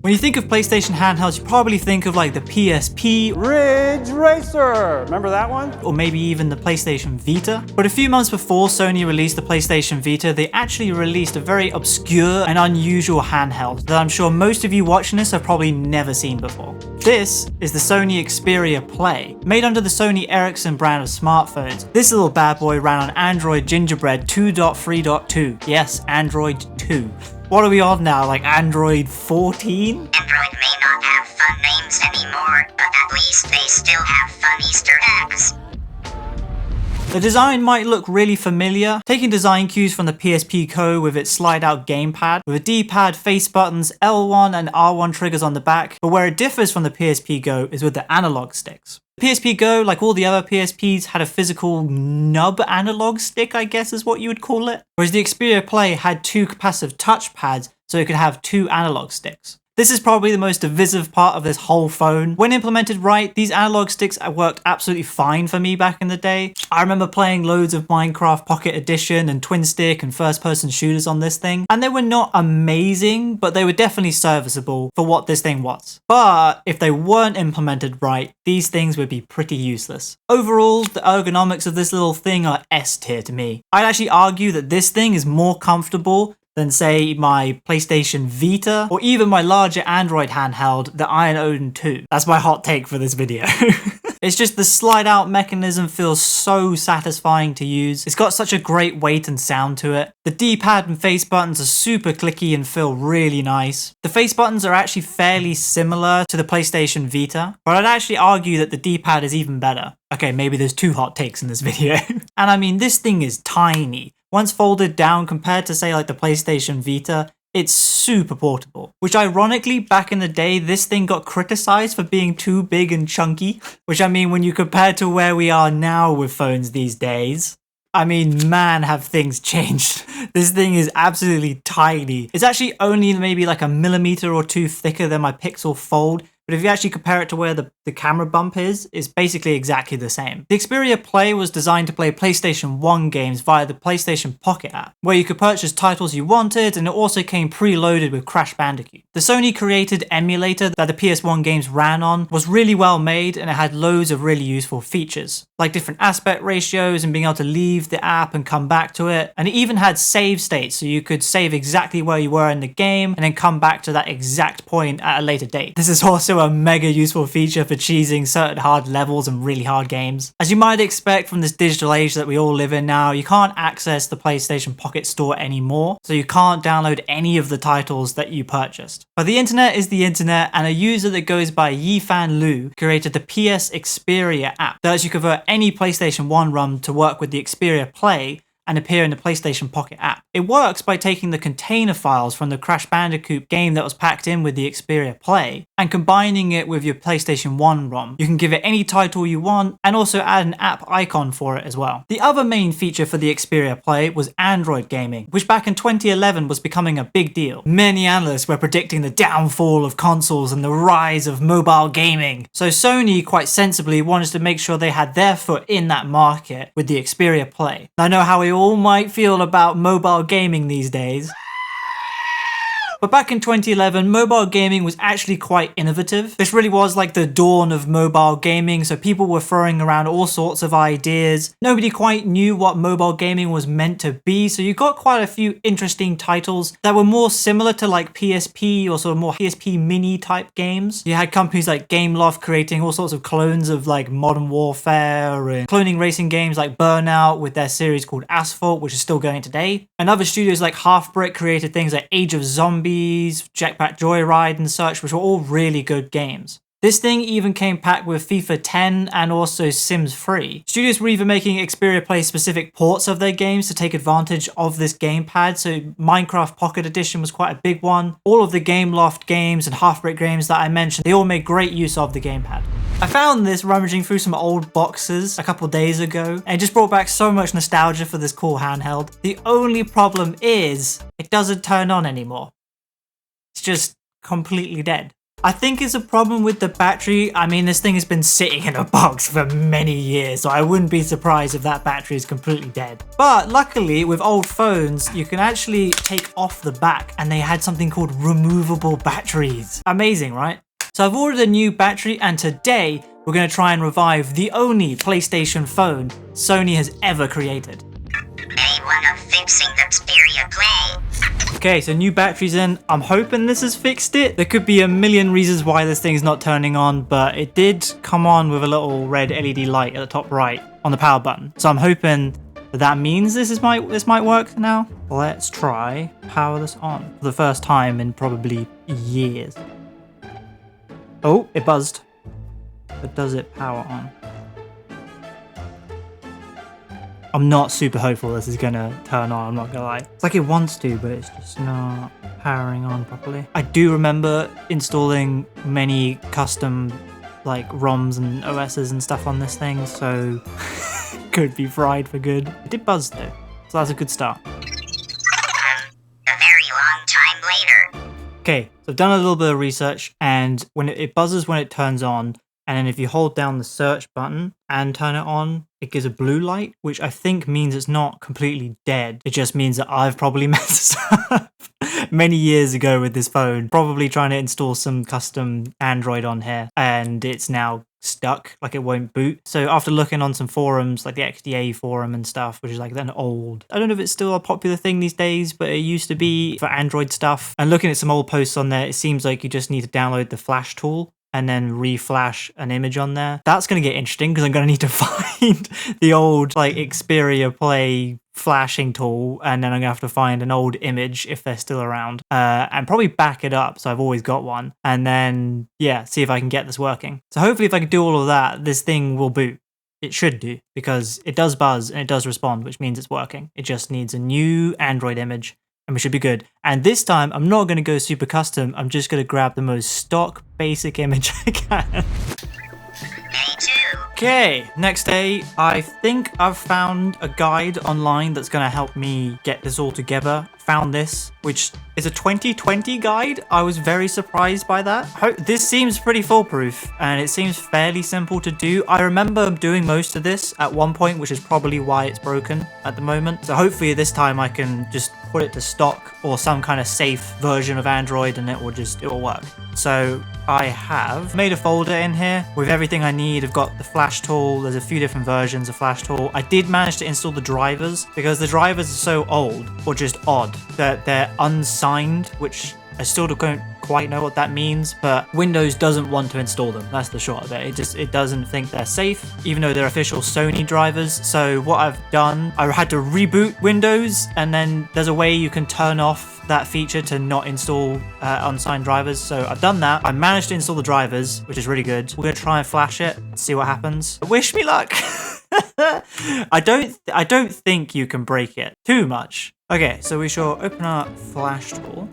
When you think of PlayStation handhelds, you probably think of like the PSP, Ridge Racer! Remember that one? or maybe even the PlayStation Vita. But a few months before Sony released the PlayStation Vita, they actually released a very obscure and unusual handheld that I'm sure most of you watching this have probably never seen before. This is the Sony Xperia Play. Made under the Sony Ericsson brand of smartphones, this little bad boy ran on Android Gingerbread 2.3.2. Yes, Android 2. What are we on now, like Android 14? Android may not have fun names anymore, but at least they still have fun Easter eggs. The design might look really familiar, taking design cues from the PSP Go with its slide-out gamepad, with a D-pad, face buttons, L1 and R1 triggers on the back, but where it differs from the PSP Go is with the analog sticks. The PSP Go, like all the other PSPs, had a physical nub analog stick, I guess is what you would call it, whereas the Xperia Play had two capacitive touch pads, so it could have two analog sticks. This is probably the most divisive part of this whole phone. When implemented right, these analog sticks worked absolutely fine for me back in the day. I remember playing loads of Minecraft Pocket Edition and Twin Stick and first-person shooters on this thing, and they were not amazing, but they were definitely serviceable for what this thing was. But if they weren't implemented right, these things would be pretty useless. Overall, the ergonomics of this little thing are S tier to me. I'd actually argue that this thing is more comfortable than say my PlayStation Vita or even my larger Android handheld, the Iron Odin 2. That's my hot take for this video. It's just the slide out mechanism feels so satisfying to use. It's got such a great weight and sound to it. The D-pad and face buttons are super clicky and feel really nice. The face buttons are actually fairly similar to the PlayStation Vita, but I'd actually argue that the D-pad is even better. Okay, maybe there's two hot takes in this video. And I mean, this thing is tiny. Once folded down compared to say like the PlayStation Vita, it's super portable. Which ironically, back in the day, this thing got criticized for being too big and chunky. Which I mean, when you compare to where we are now with phones these days, I mean, man, have things changed. This thing is absolutely tiny. It's actually only maybe like a millimeter or two thicker than my Pixel Fold. But if you actually compare it to where the camera bump is, it's basically exactly the same. The Xperia Play was designed to play PlayStation 1 games via the PlayStation Pocket app, where you could purchase titles you wanted, and it also came preloaded with Crash Bandicoot. The Sony created emulator that the PS1 games ran on was really well made, and it had loads of really useful features, like different aspect ratios and being able to leave the app and come back to it. And it even had save states, so you could save exactly where you were in the game and then come back to that exact point at a later date. This is also a mega useful feature for cheesing certain hard levels and really hard games. As you might expect from this digital age that we all live in now, you can't access the PlayStation Pocket Store anymore, so you can't download any of the titles that you purchased. But the internet is the internet, and a user that goes by Yifan Lu created the PS Xperia app that lets you convert any PlayStation 1 ROM to work with the Xperia Play and appear in the PlayStation Pocket app. It works by taking the container files from the Crash Bandicoot game that was packed in with the Xperia Play and combining it with your PlayStation 1 ROM. You can give it any title you want and also add an app icon for it as well. The other main feature for the Xperia Play was Android gaming, which back in 2011 was becoming a big deal. Many analysts were predicting the downfall of consoles and the rise of mobile gaming. So Sony quite sensibly wanted to make sure they had their foot in that market with the Xperia Play. I know how we all might feel about mobile gaming these days. But back in 2011, mobile gaming was actually quite innovative. This really was like the dawn of mobile gaming, so people were throwing around all sorts of ideas. Nobody quite knew what mobile gaming was meant to be, so you got quite a few interesting titles that were more similar to like PSP or sort of more PSP mini type games. You had companies like Gameloft creating all sorts of clones of like Modern Warfare and cloning racing games like Burnout with their series called Asphalt, which is still going today. And other studios like Half-Brick created things like Age of Zombies, Jetpack Joyride and such, which were all really good games. This thing even came packed with FIFA 10 and also Sims 3. Studios were even making Xperia Play specific ports of their games to take advantage of this gamepad, so Minecraft Pocket Edition was quite a big one. All of the Gameloft games and Half-Brick games that I mentioned, they all made great use of the gamepad. I found this rummaging through some old boxes a couple days ago, and it just brought back so much nostalgia for this cool handheld. The only problem is, it doesn't turn on anymore. It's just completely dead. I think it's a problem with the battery. I mean, this thing has been sitting in a box for many years, so I wouldn't be surprised if that battery is completely dead. But luckily, with old phones, you can actually take off the back, and they had something called removable batteries. Amazing, right? So I've ordered a new battery, and today we're going to try and revive the only PlayStation phone Sony has ever created. Day one of fixing the Xperia Play. Okay, so new batteries in. I'm hoping this has fixed it. There could be a million reasons why this thing's not turning on, but it did come on with a little red LED light at the top right on the power button. So I'm hoping that means this might work now. Let's try power this on for the first time in probably years. Oh, it buzzed. But does it power on? I'm not super hopeful this is gonna turn on, I'm not gonna lie. It's like it wants to, but it's just not powering on properly. I do remember installing many custom like ROMs and OSs and stuff on this thing, so could be fried for good. It did buzz though, so that's a good start. A very long time later. Okay, so I've done a little bit of research, and when it buzzes when it turns on, and then if you hold down the search button and turn it on, it gives a blue light, which I think means it's not completely dead. It just means that I've probably messed up many years ago with this phone, probably trying to install some custom Android on here, and it's now stuck, like it won't boot. So after looking on some forums, like the XDA forum and stuff, which is like an old, I don't know if it's still a popular thing these days, but it used to be for Android stuff. And looking at some old posts on there, it seems like you just need to download the Flash tool and then reflash an image on there. That's going to get interesting because I'm going to need to find the old like Xperia Play flashing tool, and then I'm gonna have to find an old image if they're still around, and probably back it up so I've always got one, and then yeah, see if I can get this working. So hopefully if I can do all of that, this thing will boot. It should do, because it does buzz and it does respond, which means it's working. It just needs a new Android image and we should be good. And this time I'm not going to go super custom, I'm just going to grab the most stock basic image I can. Day two. Okay, next day, I think I've found a guide online that's going to help me get this all together. Found this, which is a 2020 guide. I was very surprised by that. This seems pretty foolproof and it seems fairly simple to do. I remember doing most of this at one point, which is probably why it's broken at the moment. So hopefully this time I can just put it to stock or some kind of safe version of Android and it will work. So I have made a folder in here with everything I need. I've got the Flash tool. There's a few different versions of Flash tool. I did manage to install the drivers because the drivers are so old or just odd that they're unsigned, which I still don't quite know what that means, but Windows doesn't want to install them. That's the short of it. It doesn't think they're safe, even though they're official Sony drivers. So what I've done, I had to reboot Windows, and then there's a way you can turn off that feature to not install unsigned drivers. So I've done that. I managed to install the drivers, which is really good. We're gonna try and flash it, see what happens. Wish me luck. I don't think you can break it too much. Okay, so we shall open our Flash tool.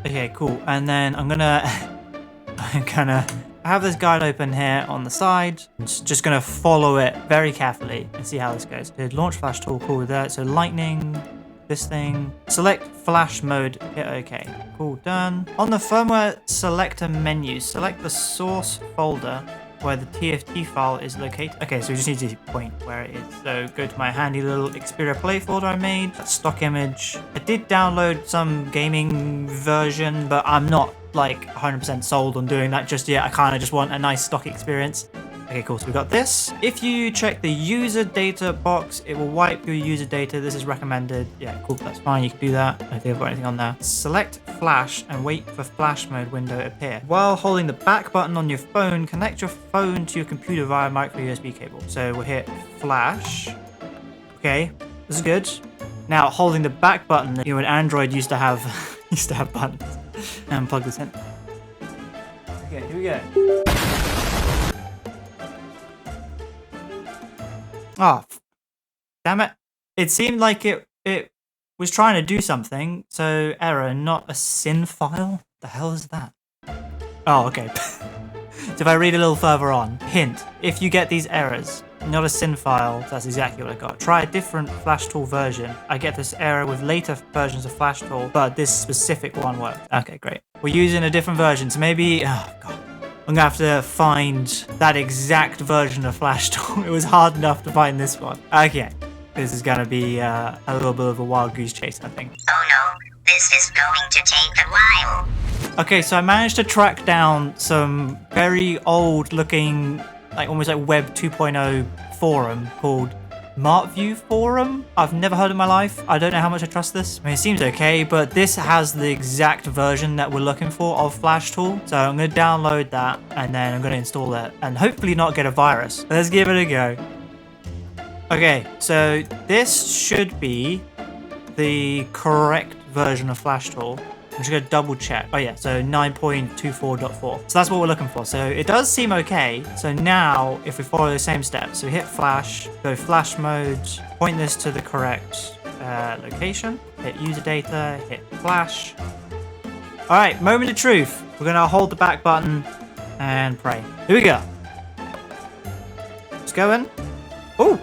Okay, cool. And then I'm gonna have this guide open here on the side. I'm just gonna follow it very carefully and see how this goes. So launch Flash tool, cool with that. So lightning, this thing. Select Flash mode, hit OK. Cool, done. On the firmware selector menu, select the source folder where the TFT file is located. Okay, so we just need to point where it is. So go to my handy little Xperia Play folder I made. That stock image. I did download some gaming version, but I'm not like 100% sold on doing that just yet. I kind of just want a nice stock experience. Okay, cool, so we got this. If you check the user data box, it will wipe your user data. This is recommended. Yeah, cool, that's fine, you can do that. I don't think I've got anything on there. Select Flash and wait for Flash mode window to appear. While holding the back button on your phone, connect your phone to your computer via micro USB cable. So we'll hit Flash. Okay, this is good. Now, holding the back button, you know, an Android used to have buttons. And plug this in. Okay, here we go. Oh, damn it. It seemed like it was trying to do something. So error, not a SIN file? The hell is that? Oh, okay. So if I read a little further on, hint, if you get these errors, not a SIN file, that's exactly what I got. Try a different FlashTool version. I get this error with later versions of FlashTool, but this specific one worked. Okay, great. We're using a different version, so maybe, oh god. I'm gonna have to find that exact version of FlashTool. It was hard enough to find this one. Okay, this is gonna be a little bit of a wild goose chase, I think. Oh no, this is going to take a while. Okay, so I managed to track down some very old looking, like almost like Web 2.0 forum called MarkView Forum. I've never heard of my life. I don't know how much I trust this. I mean, it seems okay, but this has the exact version that we're looking for of FlashTool. So I'm going to download that and then I'm going to install it and hopefully not get a virus. Let's give it a go. Okay, so this should be the correct version of FlashTool. I'm just going to double check. Oh yeah, so 9.24.4. So that's what we're looking for. So it does seem okay. So now if we follow the same steps, so hit flash, go flash mode, point this to the correct location, hit user data, hit flash. All right, moment of truth. We're going to hold the back button and pray. Here we go. It's going. Oh.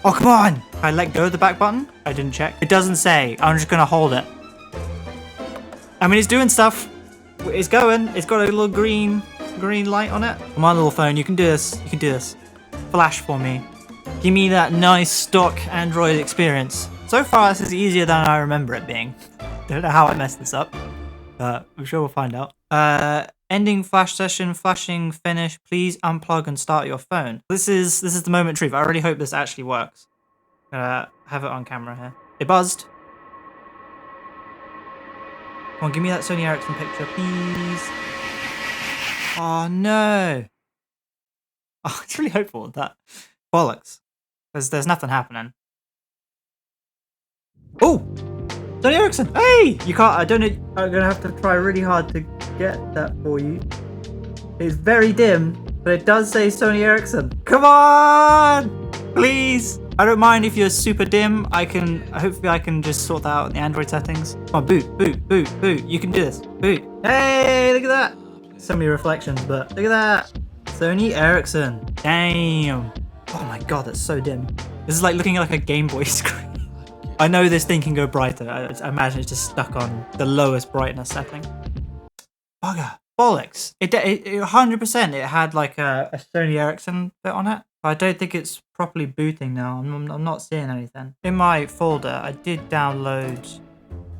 Oh, come on. I let go of the back button? I didn't check. It doesn't say. I'm just going to hold it. I mean, it's doing stuff. It's going. It's got a little green light on it. Come on, little phone. You can do this. You can do this. Flash for me. Give me that nice stock Android experience. So far, this is easier than I remember it being. Don't know how I messed this up. But I'm sure we'll find out. Ending flash session, flashing, finish. Please unplug and start your phone. This is the moment of truth. I really hope this actually works. Have it on camera here. It buzzed. Come on, give me that Sony Ericsson picture, please. Oh no. Oh, it's really hopeful with that. Bollocks. There's nothing happening. Oh! Sony Ericsson! Hey! You can't, I don't know, I'm gonna have to try really hard to get that for you. It's very dim, but it does say Sony Ericsson. Come on! Please! I don't mind if you're super dim. Hopefully I can just sort that out in the Android settings. Come on, boot, boot, boot, boot. You can do this. Boot. Hey, look at that. So many reflections, but look at that. Sony Ericsson. Damn. Oh my god, that's so dim. This is like looking at like a Game Boy screen. I know this thing can go brighter. I imagine it's just stuck on the lowest brightness setting. Bugger. Bollocks. It 100% it had like a Sony Ericsson bit on it. But I don't think it's properly booting now. I'm not seeing anything. In my folder, I did download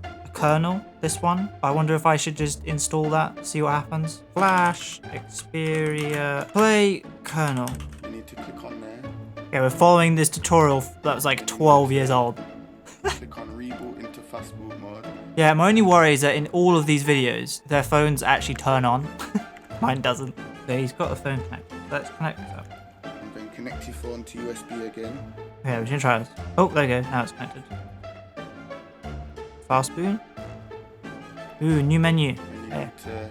a kernel, this one. I wonder if I should just install that, see what happens. Flash, Xperia, play kernel. You need to click on there. Okay, we're following this tutorial that was like 12 years old. Click on reboot into fast boot mode. Yeah, my only worry is that in all of these videos, their phones actually turn on. Mine doesn't. So he's got the phone connected. Let's connect this up. And then connect your phone to USB again. Okay, we're gonna try this. Oh, there you go. Now it's connected. Fast boot. Ooh, new menu. And you need to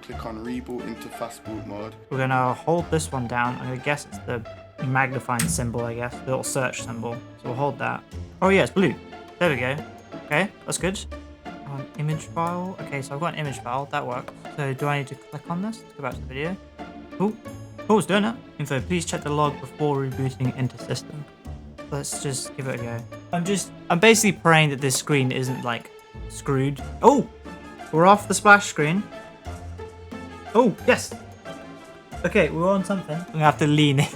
click on reboot into fast boot mode. We're gonna hold this one down. I'm gonna guess it's the magnifying symbol, I guess. The little search symbol. So we'll hold that. Oh yeah, it's blue. There we go. Okay, that's good. Image file. Okay, so I've got an image file. That works. So do I need to click on this? Let's go back to the video. Oh, it's doing it. Info, please check the log before rebooting into system. Let's just give it a go. I'm basically praying that this screen isn't like screwed. Oh, we're off the splash screen. Oh, yes. Okay, we're on something. I'm gonna have to lean in.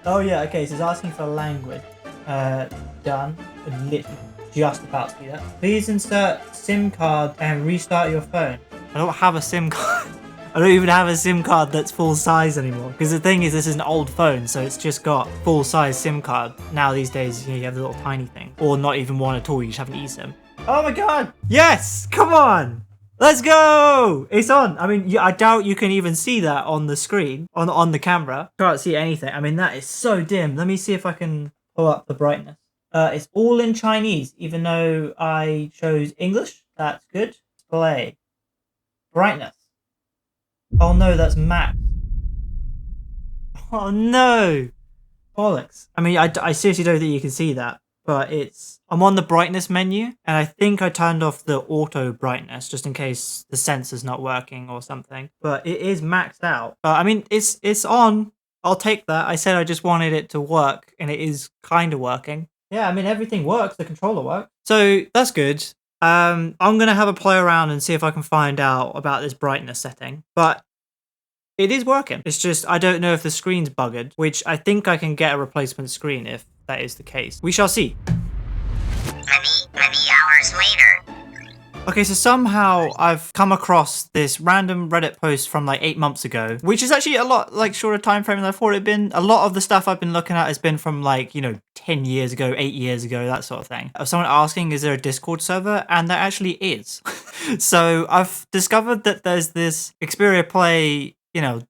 Oh yeah, okay, so it's asking for language. Done. I'm literally just about to do that. Please insert SIM card and restart your phone. I don't have a SIM card. I don't even have a SIM card that's full size anymore. Because the thing is, this is an old phone, so it's just got full size SIM card. Now these days, you have the little tiny thing. Or not even one at all, you just have an eSIM. Oh my god! Yes! Come on! Let's go! It's on. I mean, I doubt you can even see that on the screen, on the camera. Can't see anything. I mean, that is so dim. Let me see if I can pull up the brightness. It's all in Chinese, even though I chose English. That's good. Display. Brightness. Oh no, that's max. Oh no! Bollocks. I mean, I seriously don't think you can see that. but I'm on the brightness menu, and I think I turned off the auto brightness just in case the sensor's not working or something. But it is maxed out. I mean, it's on. I'll take that. I said I just wanted it to work, and it is kind of working. Yeah, I mean, everything works. The controller works. So that's good. I'm going to have a play around and see if I can find out about this brightness setting. But it is working. It's just, I don't know if the screen's buggered, which I think I can get a replacement screen if that is the case. We shall see. Many hours later. Okay, so somehow I've come across this random Reddit post from like 8 months ago, which is actually a lot like shorter time frame than I thought it'd been. A lot of the stuff I've been looking at has been from like, 10 years ago, 8 years ago, that sort of thing. Of someone asking, is there a Discord server? And there actually is. So I've discovered that there's this Xperia Play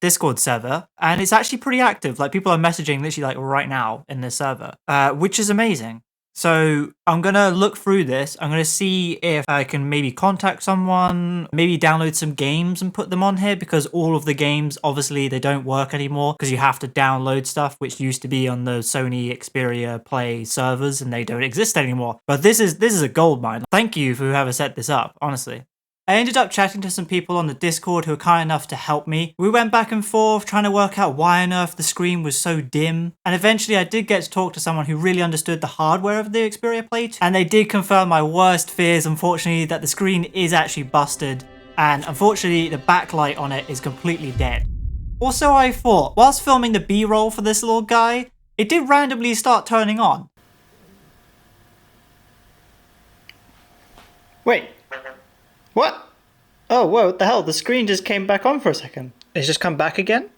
Discord server, and it's actually pretty active. Like, people are messaging literally like right now in this server, which is amazing. So I'm going to look through this. I'm going to see if I can maybe contact someone, maybe download some games and put them on here, because all of the games, obviously, they don't work anymore because you have to download stuff which used to be on the Sony Xperia Play servers, and they don't exist anymore. But this is a goldmine. Thank you for whoever set this up, honestly. I ended up chatting to some people on the Discord who were kind enough to help me. We went back and forth trying to work out why on earth the screen was so dim. And eventually I did get to talk to someone who really understood the hardware of the Xperia Play 2. And they did confirm my worst fears, unfortunately, that the screen is actually busted. And unfortunately, the backlight on it is completely dead. Also, I thought, whilst filming the B-roll for this little guy, it did randomly start turning on. Wait. What? Oh, whoa, what the hell? The screen just came back on for a second. It's just come back again?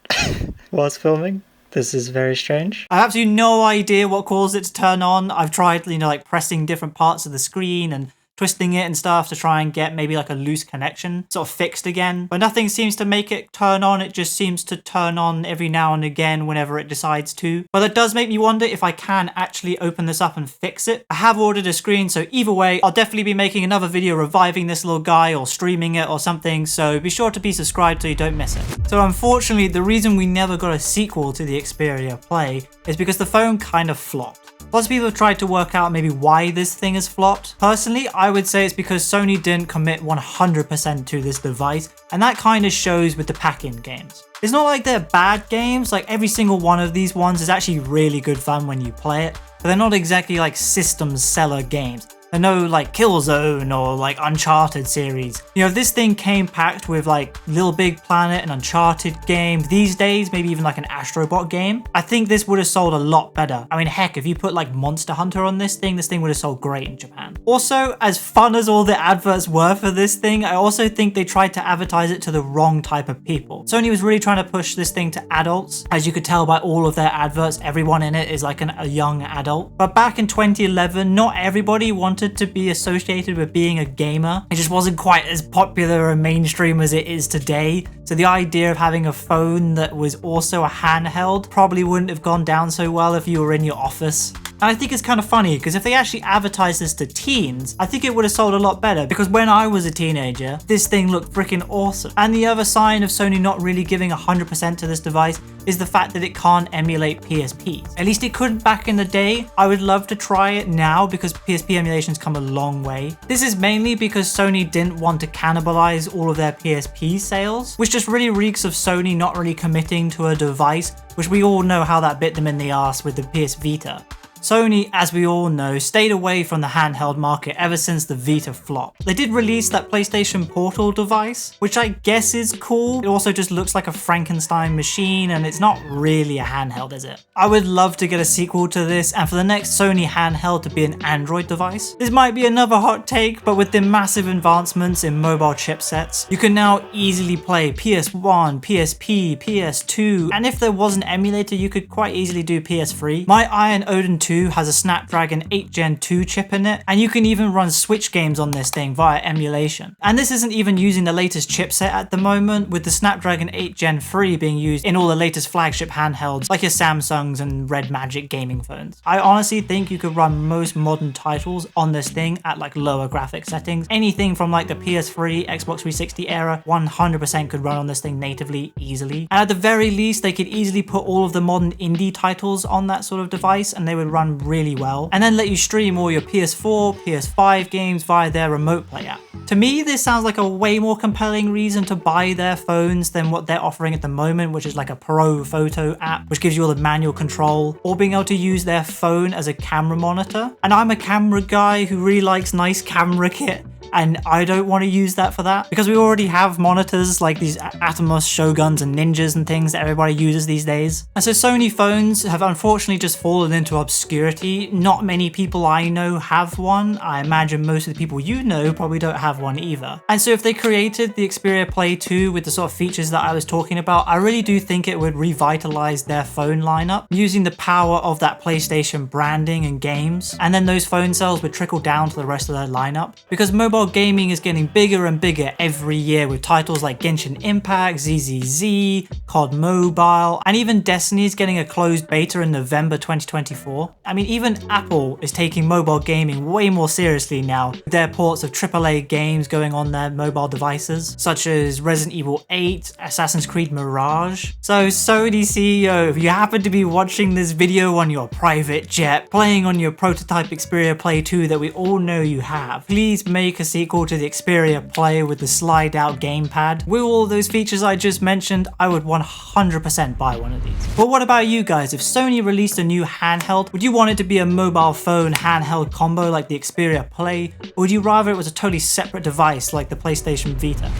Whilst filming? This is very strange. I have absolutely no idea what caused it to turn on. I've tried, like pressing different parts of the screen and twisting it and stuff to try and get maybe like a loose connection sort of fixed again. But nothing seems to make it turn on. It just seems to turn on every now and again whenever it decides to. But that does make me wonder if I can actually open this up and fix it. I have ordered a screen, so either way, I'll definitely be making another video reviving this little guy or streaming it or something, so be sure to be subscribed so you don't miss it. So unfortunately, the reason we never got a sequel to the Xperia Play is because the phone kind of flopped. Lots of people have tried to work out maybe why this thing has flopped. Personally, I would say it's because Sony didn't commit 100% to this device, and that kind of shows with the pack-in games. It's not like they're bad games, like every single one of these ones is actually really good fun when you play it, but they're not exactly like system seller games. They're no like Killzone or like Uncharted series. If this thing came packed with like Little Big Planet and Uncharted game, these days maybe even like an Astrobot game, I think this would have sold a lot better. I mean, heck, if you put like Monster Hunter on this thing would have sold great in Japan. Also, as fun as all the adverts were for this thing, I also think they tried to advertise it to the wrong type of people. Sony was really trying to push this thing to adults. As you could tell by all of their adverts, everyone in it is like a young adult. But back in 2011, not everybody wanted to be associated with being a gamer. It just wasn't quite as popular and mainstream as it is today. So the idea of having a phone that was also a handheld probably wouldn't have gone down so well if you were in your office. And I think it's kind of funny because if they actually advertised this to teens, I think it would have sold a lot better, because when I was a teenager, this thing looked freaking awesome. And the other sign of Sony not really giving 100% to this device is the fact that it can't emulate PSPs. At least it couldn't back in the day. I would love to try it now because PSP emulation's come a long way. This is mainly because Sony didn't want to cannibalize all of their PSP sales, which just really reeks of Sony not really committing to a device, which we all know how that bit them in the ass with the PS Vita. Sony, as we all know, stayed away from the handheld market ever since the Vita flopped. They did release that PlayStation Portal device, which I guess is cool. It also just looks like a Frankenstein machine, and it's not really a handheld, is it? I would love to get a sequel to this, and for the next Sony handheld to be an Android device. This might be another hot take, but with the massive advancements in mobile chipsets, you can now easily play PS1, PSP, PS2, and if there was an emulator, you could quite easily do PS3. My Iron Odin 2 has a Snapdragon 8 Gen 2 chip in it, and you can even run Switch games on this thing via emulation. And this isn't even using the latest chipset at the moment, with the Snapdragon 8 Gen 3 being used in all the latest flagship handhelds like your Samsungs and Red Magic gaming phones. I honestly think you could run most modern titles on this thing at like lower graphic settings. Anything from like the PS3, Xbox 360 era, 100% could run on this thing natively, easily. And at the very least, they could easily put all of the modern indie titles on that sort of device, and they would run run really well, and then let you stream all your PS4, PS5 games via their remote play app. To me, this sounds like a way more compelling reason to buy their phones than what they're offering at the moment, which is like a pro photo app, which gives you all the manual control, or being able to use their phone as a camera monitor. And I'm a camera guy who really likes nice camera kit, and I don't want to use that for that because we already have monitors like these Atomos Shoguns and Ninjas and things that everybody uses these days. And so Sony phones have unfortunately just fallen into obscurity. Not many people I know have one. I imagine most of the people you know probably don't have one either. And so if they created the Xperia Play 2 with the sort of features that I was talking about, I really do think it would revitalize their phone lineup using the power of that PlayStation branding and games. And then those phone sales would trickle down to the rest of their lineup because mobile gaming is getting bigger and bigger every year with titles like Genshin Impact, ZZZ, COD Mobile, and even Destiny is getting a closed beta in November 2024. I mean, even Apple is taking mobile gaming way more seriously now with their ports of AAA games going on their mobile devices, such as Resident Evil 8, Assassin's Creed Mirage. So Sony CEO, if you happen to be watching this video on your private jet, playing on your prototype Xperia Play 2 that we all know you have, please make a sequel to the Xperia Play with the slide out gamepad. With all those features I just mentioned, I would 100% buy one of these. But what about you guys? If Sony released a new handheld, would you want it to be a mobile phone handheld combo like the Xperia Play, or would you rather it was a totally separate device like the PlayStation Vita?